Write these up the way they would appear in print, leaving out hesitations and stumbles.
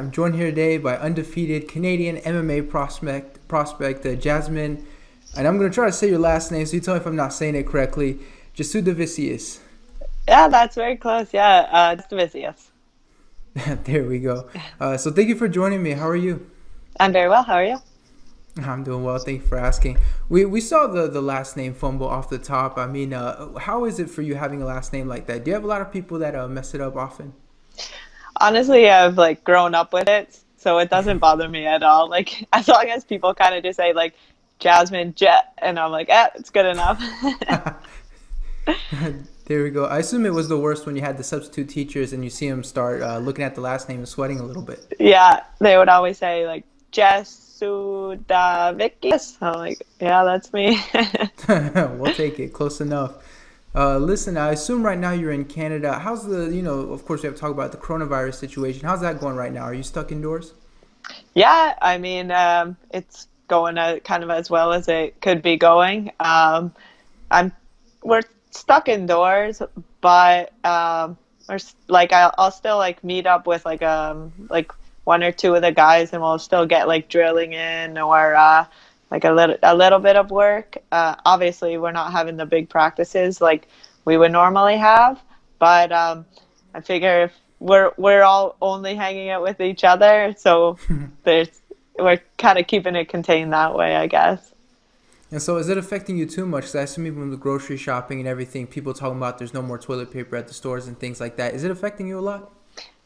I'm joined here today by undefeated Canadian MMA prospect Jasmine, and I'm going to try to say your last name, so you tell me if I'm not saying it correctly. Jasudavicius. Yeah, that's very close. Yeah, Jasmine. There we go. So thank you for joining me. How are you? I'm very well. How are you? I'm doing well. Thank you for asking. We saw the last name fumble off the top. I mean, how is it for you having a last name like that? Do you have a lot of people that mess it up often? Honestly, I've like grown up with it, so it doesn't bother me at all. Like as long as people kind of just say like Jasmine Jet, and I'm like, it's good enough. There we go. I assume it was the worst when you had the substitute teachers and you see them start looking at the last name and sweating a little bit. Yeah, they would always say like Jasudavicius. I'm like, yeah, that's me. We'll take it. Close enough. Listen, I assume right now you're in Canada. How's of course we have to talk about the coronavirus situation. How's that going right now? Are you stuck indoors? Yeah, I mean, it's going kind of as well as it could be going. I'm we're stuck indoors, but like I'll still like meet up with like one or two of the guys, and we'll still get like drilling in or like a little bit of work. Obviously, we're not having the big practices like we would normally have, but I figure if we're all only hanging out with each other, so there's we're kind of keeping it contained that way, I guess. And so, is it affecting you too much? Because I assume even with the grocery shopping and everything, people talking about there's no more toilet paper at the stores and things like that. Is it affecting you a lot?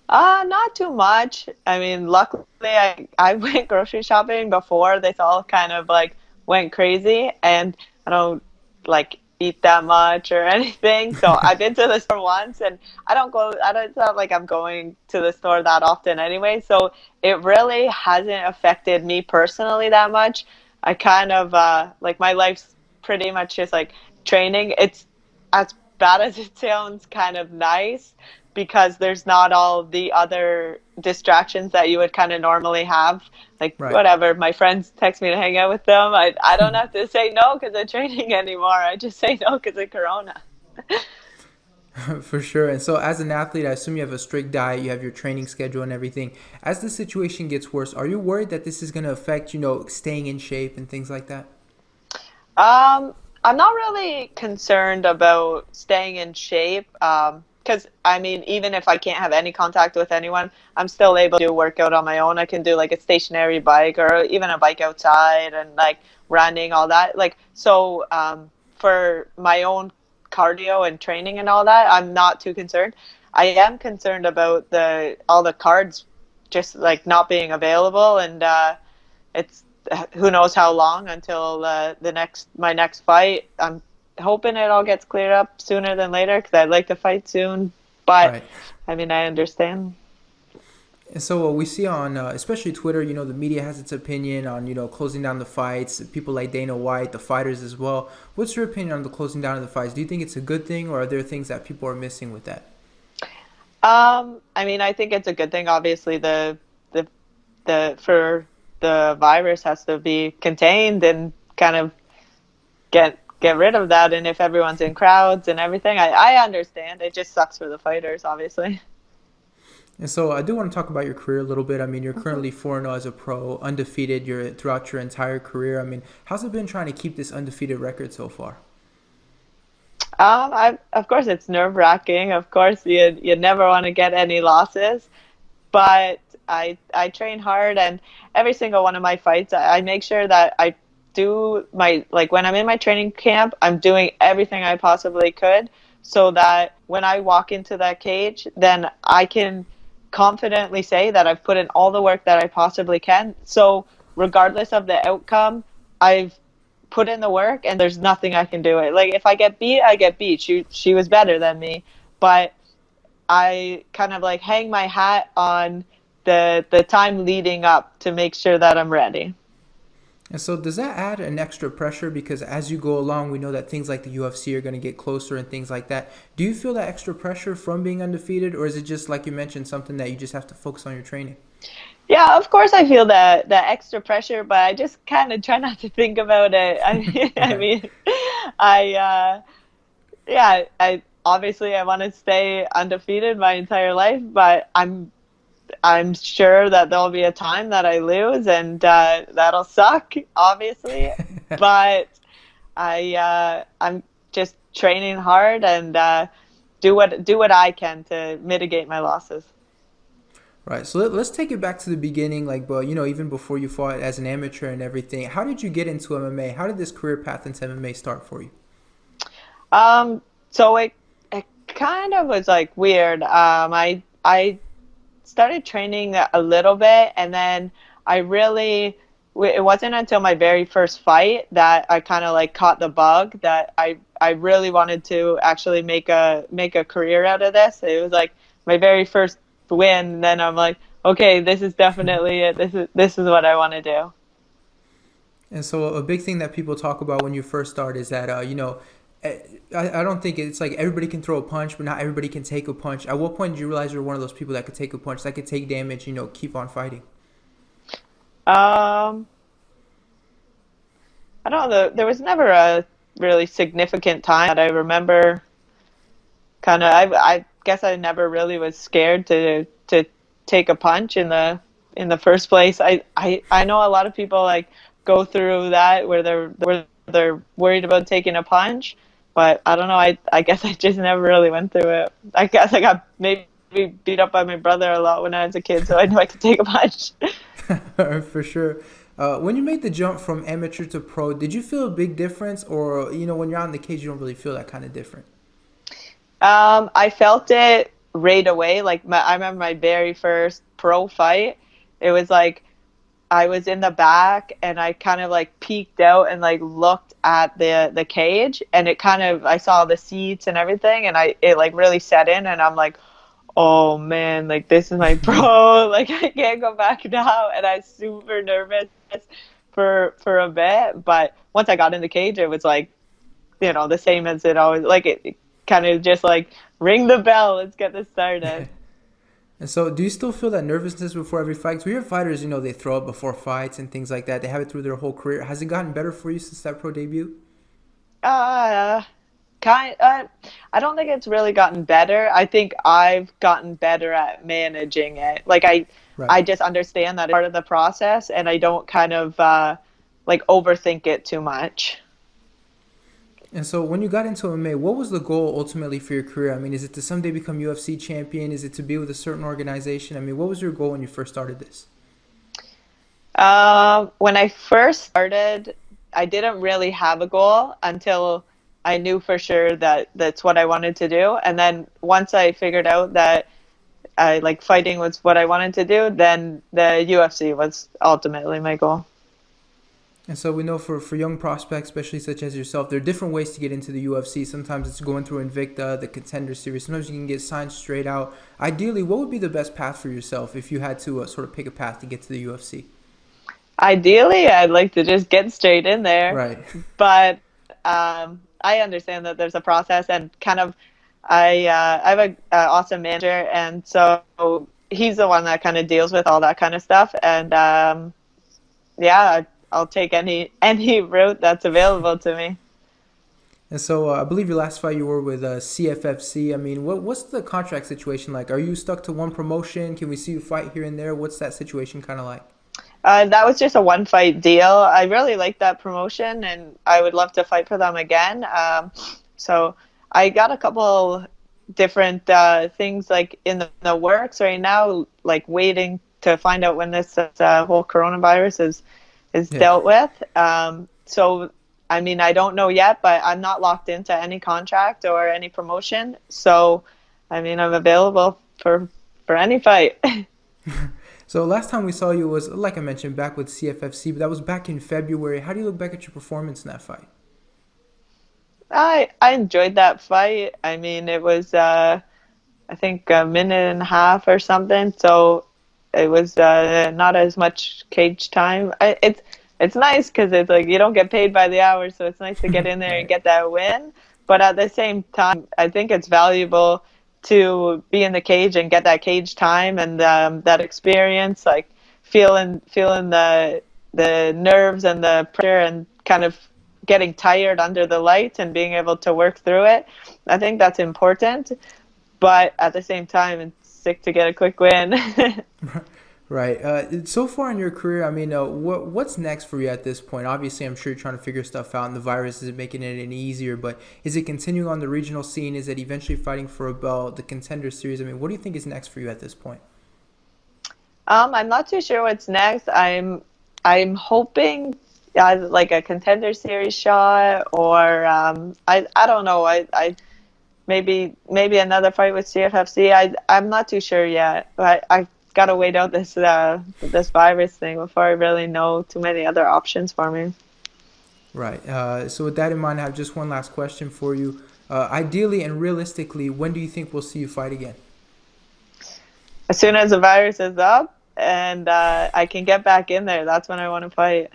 Not too much. I mean, luckily I went grocery shopping before this all kind of like went crazy, and I don't like eat that much or anything. So I've been to the store once, and I don't, it's not like I'm going to the store that often anyway. So it really hasn't affected me personally that much. I kind of like my life's pretty much just like training. It's as bad as it sounds, kind of nice because there's not all the other distractions that you would kind of normally have. Like Right. whatever, my friends text me to hang out with them. I don't have to say no because of training anymore. I just say no because of Corona. For sure. And so, as an athlete, I assume you have a strict diet, you have your training schedule and everything. As the situation gets worse, are you worried that this is going to affect, staying in shape and things like that? I'm not really concerned about staying in shape. Because I mean, even if I can't have any contact with anyone, I'm still able to do workout on my own. I can do like a stationary bike or even a bike outside and like running, all that. Like, so for my own cardio and training and all that, I'm not too concerned. I am concerned about the all the cards just like not being available, and it's who knows how long until the next my next fight. I'm hoping it all gets cleared up sooner than later because I'd like to fight soon. But Right. I mean, I understand. And so we see on, especially Twitter, the media has its opinion on, closing down the fights. People like Dana White, the fighters as well. What's your opinion on the closing down of the fights? Do you think it's a good thing, or are there things that people are missing with that? I mean, I think it's a good thing. Obviously, the for the virus has to be contained and kind of get rid of that. And if everyone's in crowds and everything, I understand. It just sucks for the fighters, obviously. And so I do want to talk about your career a little bit. I mean, you're currently 4-0 as a pro, undefeated. You're throughout your entire career. I mean, how's it been trying to keep this undefeated record so far? I of course it's nerve wracking. Of course, you never want to get any losses, but I train hard, and every single one of my fights, I make sure that I do my like when I'm in my training camp, I'm doing everything I possibly could so that when I walk into that cage, then I can confidently say that I've put in all the work that I possibly can. So regardless of the outcome, I've put in the work and there's nothing I can do it. Like if I get beat, I get beat. She was better than me, but I kind of like hang my hat on the time leading up to make sure that I'm ready. And so does that add an extra pressure? Because as you go along, we know that things like the UFC are going to get closer and things like that. Do you feel that extra pressure from being undefeated, or is it just, like you mentioned, something that you just have to focus on your training? Yeah, of course I feel that extra pressure, but I just kind of try not to think about it. I Right. mean, I yeah, I obviously I want to stay undefeated my entire life, but I'm I'm sure that there'll be a time that I lose, and that'll suck, obviously. But I'm just training hard and do what I can to mitigate my losses. Right. So let's take it back to the beginning, like, but even before you fought as an amateur and everything. How did you get into MMA? How did this career path into MMA start for you? So it kind of was like weird. I started training a little bit, and then I really it wasn't until my very first fight that I kind of like caught the bug that I really wanted to actually make a career out of this. It was like my very first win. Then I'm like, okay, this is definitely it. This is what I want to do. And so a big thing that people talk about when you first start is that eh, I don't think it's like everybody can throw a punch, but not everybody can take a punch. At what point did you realize you were one of those people that could take a punch, that could take damage, keep on fighting? Um, I don't know. There was never a really significant time that I remember. Kind of, I guess I never really was scared to take a punch in the first place. I know a lot of people like go through that where they're worried about taking a punch, but I don't know. I guess I just never really went through it. I guess I got maybe beat up by my brother a lot when I was a kid, so I knew I could take a punch. For sure. When you made the jump from amateur to pro, did you feel a big difference, or when you're out in the cage, you don't really feel that kind of different? I felt it right away. Like I remember my very first pro fight. It was like I was in the back and I kind of like peeked out and like looked at the cage, and it kind of I saw the seats and everything, and it like really set in, and I'm like, oh man, like this is my pro, like I can't go back now, and I was super nervous for a bit, but once I got in the cage, it was like the same as it always like it kind of just like ring the bell, let's get this started. And so, do you still feel that nervousness before every fight? 'Cause we hear fighters, they throw up before fights and things like that. They have it through their whole career. Has it gotten better for you since that pro debut? Uh, kind. I don't think it's really gotten better. I think I've gotten better at managing it. Like Right. I just understand that it's part of the process, and I don't kind of like overthink it too much. And so, when you got into MMA, what was the goal ultimately for your career? I mean, is it to someday become UFC champion? Is it to be with a certain organization? I mean, what was your goal when you first started this? When I first started, I didn't really have a goal until I knew for sure that that's what I wanted to do. And then once I figured out that I like fighting was what I wanted to do, then the UFC was ultimately my goal. And so we know for young prospects, especially such as yourself, there are different ways to get into the UFC. Sometimes it's going through Invicta, the Contender Series. Sometimes you can get signed straight out. Ideally, what would be the best path for yourself if you had to sort of pick a path to get to the UFC? Ideally, I'd like to just get straight in there, Right. but I understand that there's a process, and kind of I have a awesome manager, and so he's the one that kind of deals with all that kind of stuff, and yeah, I'll take any route that's available to me. And so I believe your last fight you were with CFFC. I mean, what's the contract situation like? Are you stuck to one promotion? Can we see you fight here and there? What's that situation kind of like? That was just a one fight deal. I really like that promotion, and I would love to fight for them again. So I got a couple different things like in the works right now, like waiting to find out when this whole coronavirus is Yeah. dealt with. So I mean, I don't know yet, but I'm not locked into any contract or any promotion. So I mean, I'm available for any fight. So last time we saw you was, like I mentioned, back with CFFC, but that was back in February. How do you look back at your performance in that fight? I enjoyed that fight. I mean, it was I think a minute and a half or something. So it was not as much cage time. It's nice because it's like you don't get paid by the hour, so it's nice to get in there and Right. get that win. But at the same time, I think it's valuable to be in the cage and get that cage time and that experience, like feeling the nerves and the pressure and kind of getting tired under the lights and being able to work through it. I think that's important, but at the same time, sick to get a quick win. Right. So far in your career, I mean, what's next for you at this point? Obviously, I'm sure you're trying to figure stuff out, and the virus isn't making it any easier. But is it continuing on the regional scene? Is it eventually fighting for a belt, the Contender Series? I mean, what do you think is next for you at this point? I'm not too sure what's next. I'm hoping like a Contender Series shot, or I don't know. I maybe another fight with CFFC. I'm not too sure yet. I gotta wait out this virus thing before I really know too many other options for me. Right. So with that in mind, I have just one last question for you. Ideally and realistically, when do you think we'll see you fight again? As soon as the virus is up and I can get back in there, that's when I want to fight.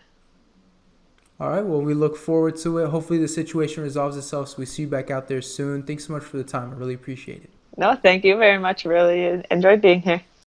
All right. Well, we look forward to it. Hopefully the situation resolves itself so we see you back out there soon. Thanks so much for the time. I really appreciate it. No, thank you very much. Really enjoyed being here.